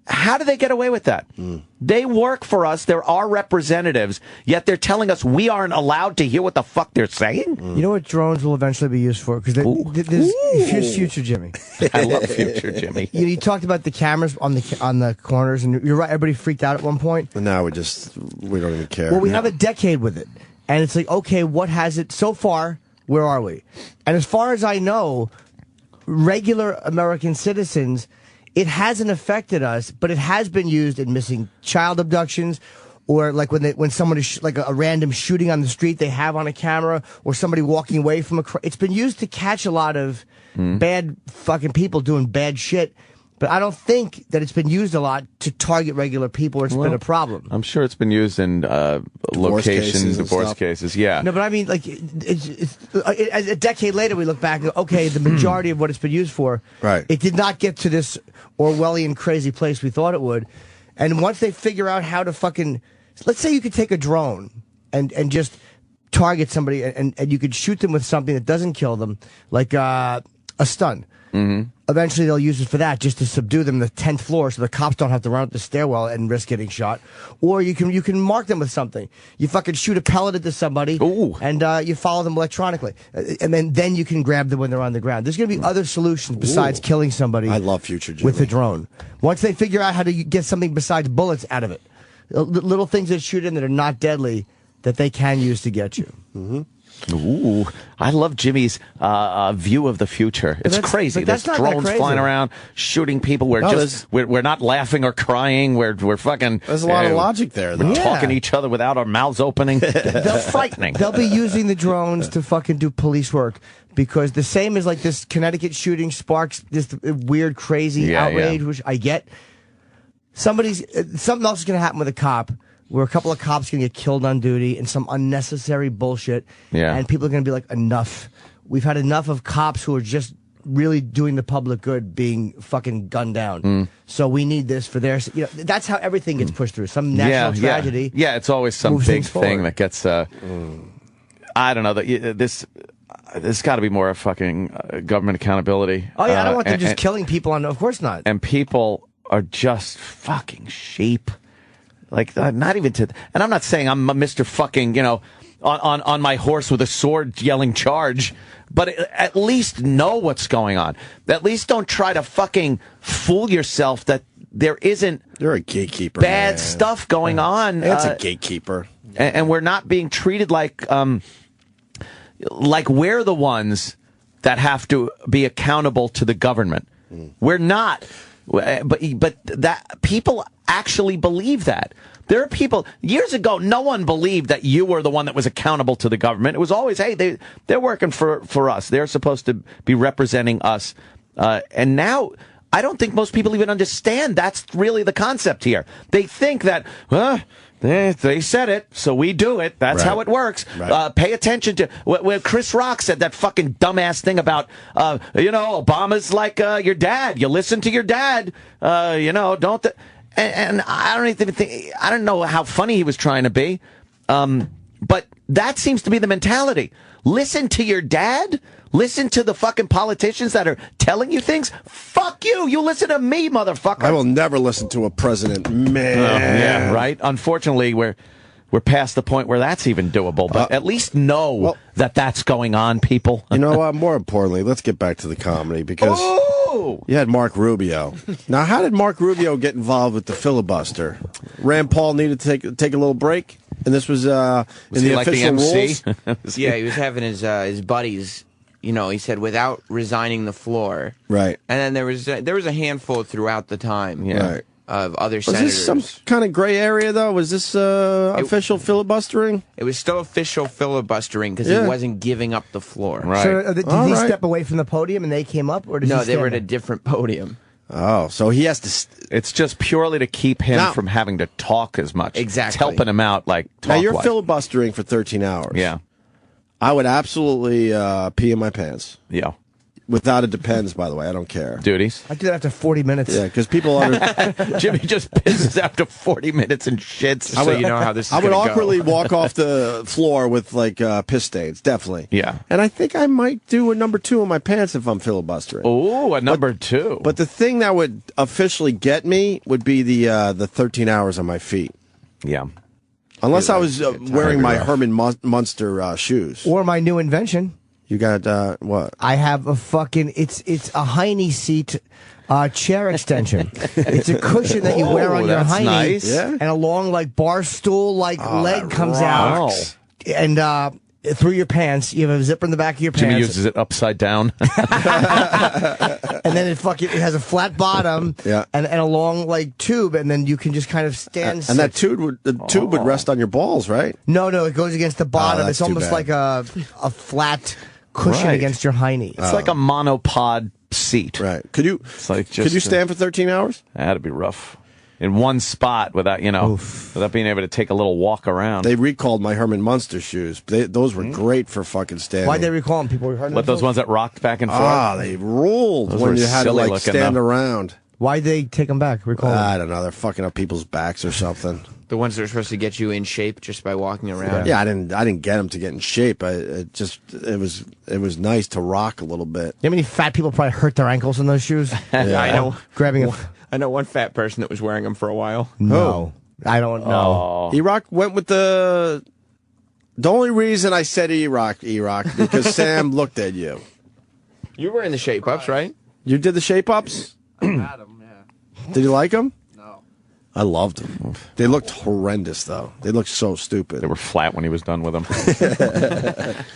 How do they get away with that? They work for us. They're our representatives, yet they're telling us we aren't allowed to hear what the fuck they're saying? You know what drones will eventually be used for? Because here's Future Jimmy. I love Future Jimmy. You talked about the cameras on the corners, and you're right, everybody freaked out at one point. And now we don't even care. Well, we have a decade with it. And it's like, okay, what has it so far? Where are we? And as far as I know, regular American citizens, it hasn't affected us, but it has been used in missing child abductions, or like when someone is like a random shooting on the street they have on a camera, or somebody walking away from it's been used to catch a lot of bad fucking people doing bad shit. But I don't think that it's been used a lot to target regular people, or it's been a problem. I'm sure it's been used in divorce cases. Yeah. No, but I mean, like, a decade later, we look back and go, okay, the majority of what it's been used for, right? It did not get to this Orwellian crazy place we thought it would. And once they figure out how to fucking, let's say you could take a drone and just target somebody, and you could shoot them with something that doesn't kill them, like a stun. Mm-hmm. Eventually, they'll use it for that, just to subdue them to the 10th floor, so the cops don't have to run up the stairwell and risk getting shot. Or you can mark them with something. You fucking shoot a pellet into somebody, and you follow them electronically, and then you can grab them when they're on the ground. There's going to be other solutions besides killing somebody. I love Future Jimmy. With a drone. Once they figure out how to get something besides bullets out of it, little things that shoot in that are not deadly that they can use to get you. Mm-hmm. Ooh, I love Jimmy's view of the future. It's crazy. There's drones flying around, shooting people. We're not laughing or crying. We're fucking. There's a lot of logic there, though. We're talking to each other without our mouths opening. They're frightening. They'll be using the drones to fucking do police work because the same as like this Connecticut shooting sparks this weird, crazy outrage, which I get. Something else is going to happen with a cop. Where a couple of cops going to get killed on duty and some unnecessary bullshit. Yeah. And people are going to be like, enough. We've had enough of cops who are just really doing the public good being fucking gunned down. So we need this for their... You know, that's how everything gets pushed through. Some national tragedy. Yeah, it's always some big thing that gets... I don't know. This got to be more of fucking government accountability. Oh, yeah, I don't want them just killing people on... Of course not. And people are just fucking sheep. Like, not even to... And I'm not saying I'm Mr. fucking, on my horse with a sword yelling charge, but at least know what's going on. At least don't try to fucking fool yourself that there isn't... You're a gatekeeper, bad stuff going on. That's a gatekeeper. And we're not being treated like we're the ones that have to be accountable to the government. We're not... But that people actually believe that. There are people years ago. No one believed that you were the one that was accountable to the government. It was always, hey, they're working for us. They're supposed to be representing us. And now I don't think most people even understand that's really the concept here. They think that they said it, so we do it. That's how it works. Right. Pay attention to when Chris Rock said that fucking dumbass thing about, Obama's like your dad. You listen to your dad. Don't. And I don't even think. I don't know how funny he was trying to be, but that seems to be the mentality. Listen to your dad. Listen to the fucking politicians that are telling you things. Fuck you. You listen to me, motherfucker. I will never listen to a president. Man. Yeah, right? Unfortunately, we're past the point where that's even doable. But at least know that that's going on, people. You know what? More importantly, let's get back to the comedy because you had Mark Rubio. Now, how did Mark Rubio get involved with the filibuster? Rand Paul needed to take a little break, and this was in the official rules? Yeah, he was having his buddies... he said without resigning the floor. Right. And then there was a handful throughout the time of other senators. Was this some kind of gray area, though? Was this official filibustering? It was still official filibustering because he wasn't giving up the floor. Right. So did he step away from the podium and they came up? Or No, they were at a different podium. Oh, so he has to... It's just purely to keep him from having to talk as much. Exactly. It's helping him out, Now, you're filibustering for 13 hours. Yeah. I would absolutely pee in my pants. Yeah. Without a depends, by the way. I don't care. Duties. I do that after 40 minutes. Yeah, because people are... Jimmy just pisses after 40 minutes and shits. So you know how this is I would gonna awkwardly go. walk off the floor with, piss stains. Definitely. Yeah. And I think I might do a number 2 in my pants if I'm filibustering. Oh, a number 2. But the thing that would officially get me would be the 13 hours on my feet. Yeah. Unless I was wearing my Herman Munster shoes. Or my new invention. You got, what? I have a fucking, it's a hiney seat chair extension. It's a cushion that you wear on your hiney. Nice. Yeah. And a long, bar stool, leg comes out. And through your pants, you have a zipper in the back of your pants. Jimmy uses it upside down. And then it has a flat bottom and a long tube, and then you can just kind of stand. And that tube would rest on your balls, right? No, it goes against the bottom. It's almost like a flat cushion against your hiney. It's like a monopod seat. Right. Could you stand for 13 hours? That'd be rough. In one spot without being able to take a little walk around. They recalled my Herman Munster shoes. Those were great for fucking standing. Why'd they recall them? People were hurting those ones that rocked back and forth? They ruled those when you had to stand around. Why'd they take them back? Recall them? I don't know. They're fucking up people's backs or something. The ones that are supposed to get you in shape just by walking around. Yeah, I didn't get them to get in shape. It was nice to rock a little bit. You know how many fat people probably hurt their ankles in those shoes? Yeah, I know. Grabbing I know one fat person that was wearing them for a while. No. I don't know. E-Rock went with the only reason I said E-Rock, because Sam looked at you. You were in the shape-ups, right? You did the shape-ups? I had them, yeah. Did you like them? No. I loved them. They looked horrendous, though. They looked so stupid. They were flat when he was done with them.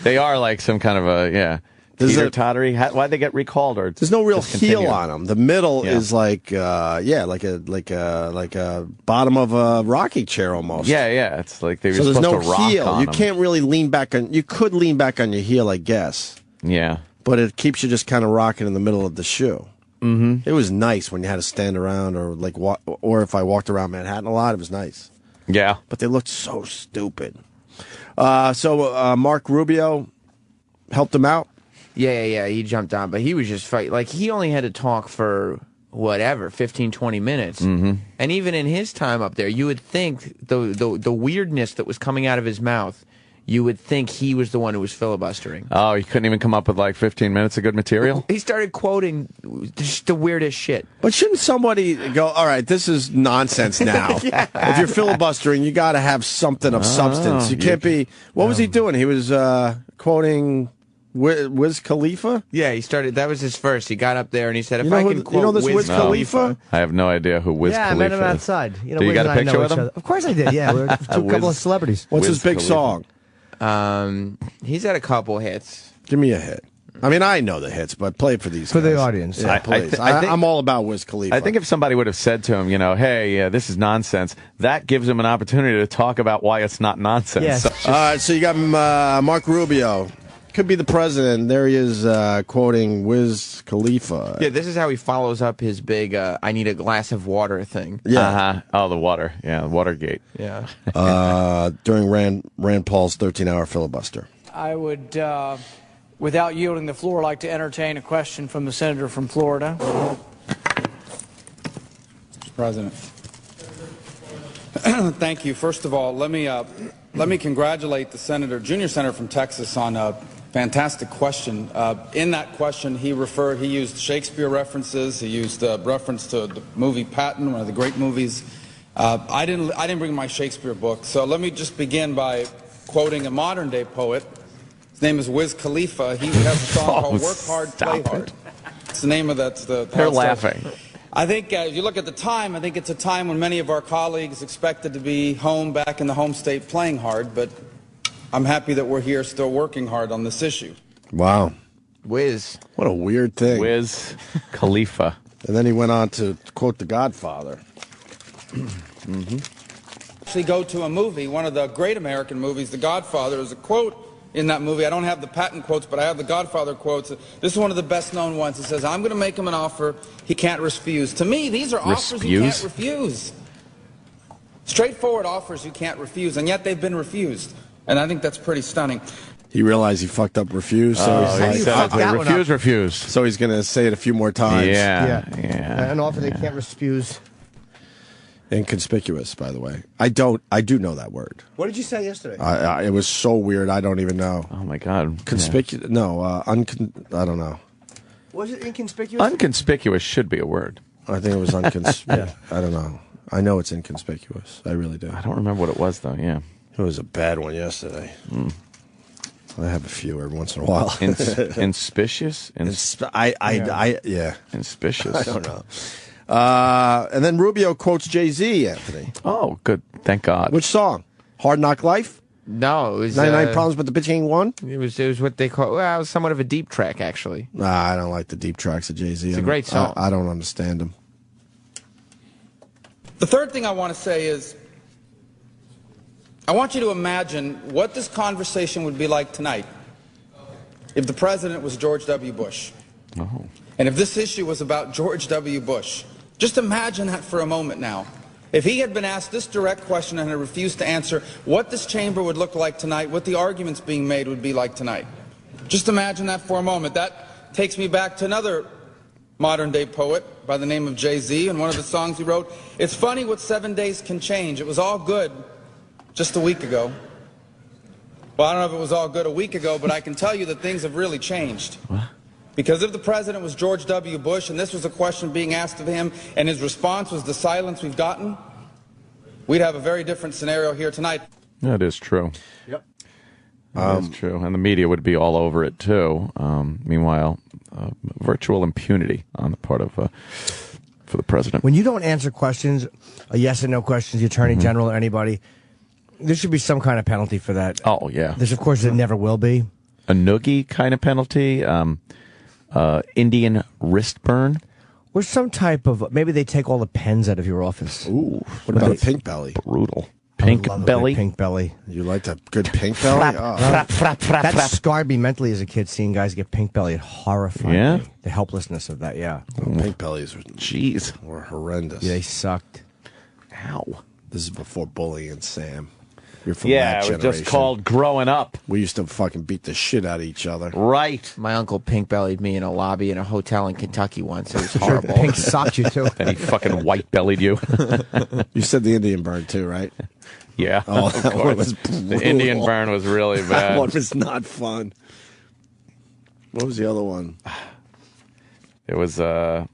They are like some kind of a, teeter-tottery. Why'd they get recalled? Or there's no real heel on them. The middle is like a bottom of a rocking chair almost. Yeah. It's like they were so supposed there's no to rock heel. on You them. can't really lean back on. You could lean back on your heel, I guess. Yeah. But it keeps you just kind of rocking in the middle of the shoe. Mm-hmm. It was nice when you had to stand around, or if I walked around Manhattan a lot, it was nice. Yeah. But they looked so stupid. So Mark Rubio helped him out. Yeah. He jumped on, but he was just fighting. Like, he only had to talk for, 15, 20 minutes. Mm-hmm. And even in his time up there, you would think the weirdness that was coming out of his mouth, you would think he was the one who was filibustering. Oh, he couldn't even come up with like 15 minutes of good material? He started quoting just the weirdest shit. But shouldn't somebody go, all right, this is nonsense now. If you're filibustering, you got to have something of substance. You can't be... What was he doing? He was quoting Wiz Khalifa? Yeah, he started... That was his first. He got up there and he said, if You know I who- can you quote know this Wiz Wiz Khalifa? I have no idea who Wiz Yeah, I Khalifa met him is. outside. Do you Wiz got and a I picture know with each him? other. Of course I did, yeah. We were a couple of celebrities. What's Wiz his big Khalifa. song? He's had a couple hits. Give me a hit. I mean, I know the hits, but play it for these For the guys. audience. Yeah, I please. think- I'm all about Wiz Khalifa. I think if somebody would have said to him, hey, this is nonsense, that gives him an opportunity to talk about why it's not nonsense. Yes. So- All right, so you got Mark Rubio. Could be the president. There he is quoting Wiz Khalifa. Yeah, this is how he follows up his big I need a glass of water thing. Yeah. Uh-huh. Oh, the water. Yeah, Watergate. Yeah. During Rand Paul's 13-hour filibuster. I would, without yielding the floor, like to entertain a question from the senator from Florida. Mr. President. Thank you. First of all, let me congratulate the junior senator from Texas on a fantastic question. In that question, he used Shakespeare references. He used a reference to the movie Patton, one of the great movies. I didn't bring my Shakespeare book, so let me just begin by quoting a modern-day poet. His name is Wiz Khalifa. He has a song called "Work Hard, Play Hard." It's the name of that. They're laughing. I think if you look at the time, I think it's a time when many of our colleagues expected to be home, back in the home state, playing hard. But I'm happy that we're here, still working hard on this issue. Wow. Wiz. What a weird thing. Wiz Khalifa. And then he went on to quote The Godfather. Mm-hmm. Actually go to a movie, one of the great American movies, The Godfather. There's a quote in that movie. I don't have the Patton quotes, but I have the Godfather quotes. This is one of the best known ones. It says, I'm going to make him an offer he can't refuse. To me, these are offers you can't refuse. Straightforward offers you can't refuse, and yet they've been refused. And I think that's pretty stunning. He realized he fucked up refuse, so he's Refuse. So he's going to say it a few more times. Yeah. An offer they can't refuse. Inconspicuous, by the way. I do know that word. What did you say yesterday? It was so weird, I don't even know. Oh, my God. Conspicuous? No, I don't know. Was it inconspicuous? Unconspicuous should be a word. I think it was unconspicuous. I don't know. I know it's inconspicuous. I really do. I don't remember what it was, though, yeah. It was a bad one yesterday. I have a few every once in a while. Inspicious? Yeah. Inspicious. I don't know. And then Rubio quotes Jay-Z, Anthony. Oh, good. Thank God. Which song? Hard Knock Life? No, it was 99 Problems, but the bitch ain't one? It was what they call. Well, it was somewhat of a deep track, actually. Nah, I don't like the deep tracks of Jay-Z. It's a great song. I don't understand them. The third thing I want to say is, I want you to imagine what this conversation would be like tonight if the president was George W. Bush. Oh. And if this issue was about George W. Bush. Just imagine that for a moment now. If he had been asked this direct question and had refused to answer, what this chamber would look like tonight, what the arguments being made would be like tonight. Just imagine that for a moment. That takes me back to another modern-day poet by the name of Jay-Z, and one of the songs he wrote, it's funny what 7 days can change. It was all good just a week ago. Well, I don't know if it was all good a week ago, but I can tell you that things have really changed. What? Because if the president was George W. Bush and this was a question being asked of him and his response was the silence we've gotten, we'd have a very different scenario here tonight. That is true. Yep. That is true. And the media would be all over it, too. Meanwhile, virtual impunity on the part of for the president. When you don't answer questions, a yes and no questions, the attorney general or anybody, there should be some kind of penalty for that. Oh, yeah. There's, of course, there never will be. A noogie kind of penalty, Indian wrist burn. Or some type of, maybe they take all the pens out of your office. Ooh, what about a pink belly? Brutal. Pink belly. Pink belly. You like a good pink belly? That scarred me mentally as a kid, seeing guys get pink belly. It horrified me. The helplessness of that, yeah. Pink bellies were horrendous. Yeah, they sucked. Ow. This is before bullying, Sam. You're from that it was generation. just called growing up. We used to fucking beat the shit out of each other. Right. My uncle pink-bellied me in a lobby in a hotel in Kentucky once. It was horrible. Pink socked you, too. And he fucking white-bellied you. You said the Indian burn, too, right? Yeah. Oh, that one was brutal. The Indian burn was really bad. That one was not fun. What was the other one? It was, You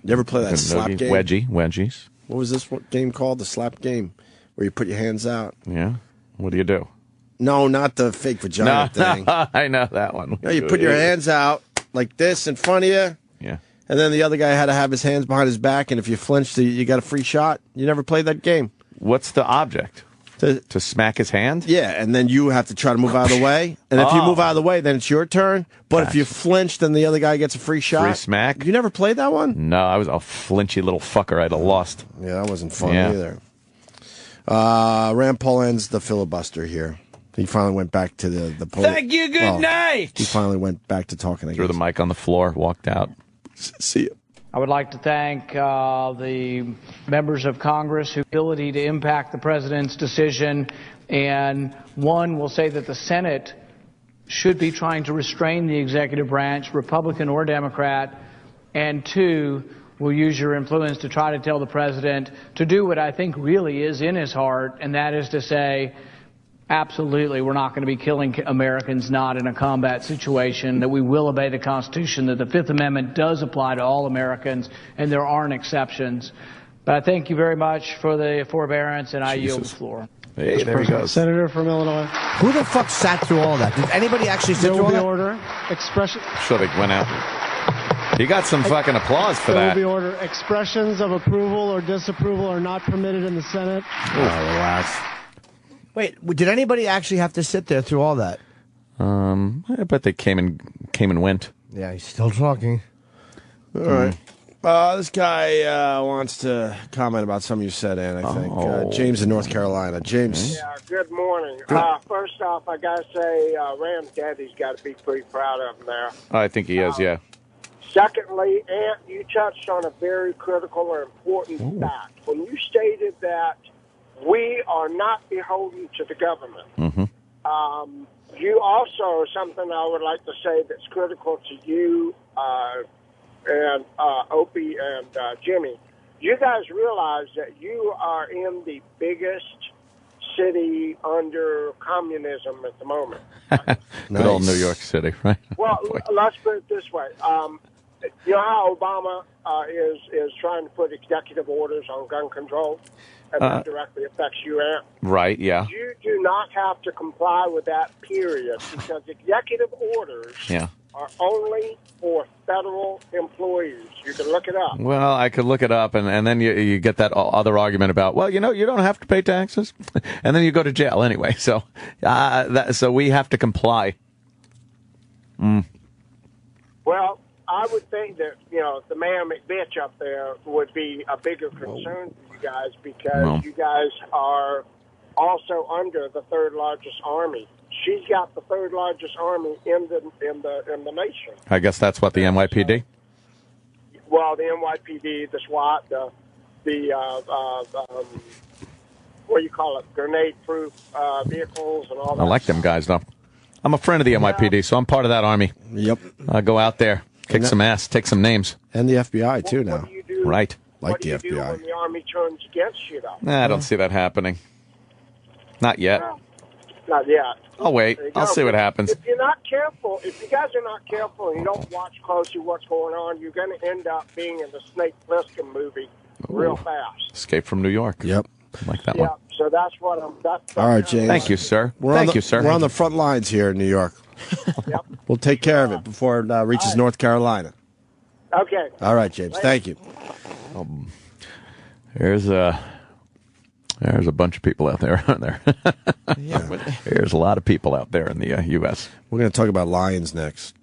ever play that slap game? Wedgies. What was this game called? The slap game, where you put your hands out. Yeah. What do you do? No, not the fake vagina thing. I know that one. No, you put your hands out like this in front of you. Yeah. And then the other guy had to have his hands behind his back, and if you flinched, you got a free shot. You never played that game. What's the object? To smack his hand? Yeah, and then you have to try to move out of the way. And if you move out of the way, then it's your turn. But if you flinch, then the other guy gets a free shot. Free smack? You never played that one? No, I was a flinchy little fucker. I'd have lost. Yeah, that wasn't fun either. Rand Paul ends the filibuster here. He finally went back to the podium. Thank you, good night! He finally went back to talking again. Threw the mic on the floor, walked out. See you. I would like to thank the members of Congress whose ability to impact the president's decision. And one will say that the Senate should be trying to restrain the executive branch, Republican or Democrat. And two, will use your influence to try to tell the president to do what I think really is in his heart, and that is to say, absolutely, we're not going to be killing Americans not in a combat situation, that we will obey the Constitution, that the Fifth Amendment does apply to all Americans, and there aren't exceptions. But I thank you very much for the forbearance, and I yield the floor. Hey, there he goes. Senator from Illinois. Who the fuck sat through all that? Did anybody actually sit through all that? Order. Expression. Sure, they went out. You got some fucking applause for that. There will be order. Expressions of approval or disapproval are not permitted in the Senate. Relax. Wait, did anybody actually have to sit there through all that? I bet they came and went. Yeah, he's still talking. All right. This guy wants to comment about something you said, Ann, I think. James in North Carolina. James. Yeah, good morning. First off, I got to say, Rand Daddy's got to be pretty proud of him there. I think he is, yeah. Secondly, Ant, you touched on a very critical or important fact. When you stated that we are not beholden to the government, you also, something I would like to say that's critical to you and Opie and Jimmy, you guys realize that you are in the biggest city under communism at the moment. Good old New York City, right? Well, let's put it this way. You know how Obama is trying to put executive orders on gun control, and that directly affects you, Ant? Right, yeah. You do not have to comply with that, period, because executive orders are only for federal employees. You can look it up. Well, I could look it up, and then you get that other argument about, well, you don't have to pay taxes, and then you go to jail anyway. So, so we have to comply. Well, I would think that, the man McBitch up there would be a bigger concern for you guys because you guys are also under the third largest army. She's got the third largest army in the nation. I guess that's what the NYPD? Well, the NYPD, the SWAT, the what do you call it, grenade-proof vehicles and all that. I like them guys, though. I'm a friend of the NYPD, so I'm part of that army. Yep. I go out there, kick some ass, take some names. And the FBI, too, now. What do you do, right. Like the FBI. What do you do when the army turns against you, though? Nah, I don't see that happening. Not yet. Well, not yet. I'll wait. I'll see what happens. If you're not careful, if you guys are not careful and you don't watch closely what's going on, you're going to end up being in the Snake Plissken movie real fast. Escape from New York. Yep. I like that one. So that's what I'm... All right, James. Thank you, sir. Thank you, sir. We're on the front lines here in New York. We'll take care of it before it reaches North Carolina. Okay. All right, James. Thank you. There's a bunch of people out there, aren't there? There's a lot of people out there in the U.S. We're going to talk about lions next.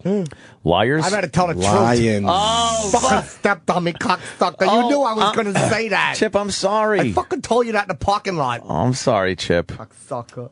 Liars? I better tell the Lions. truth. Oh, fucking stepped on me, cocksucker. You knew I was going to say that. Chip, I'm sorry. I fucking told you that in the parking lot. Oh, I'm sorry, Chip. Cocksucker.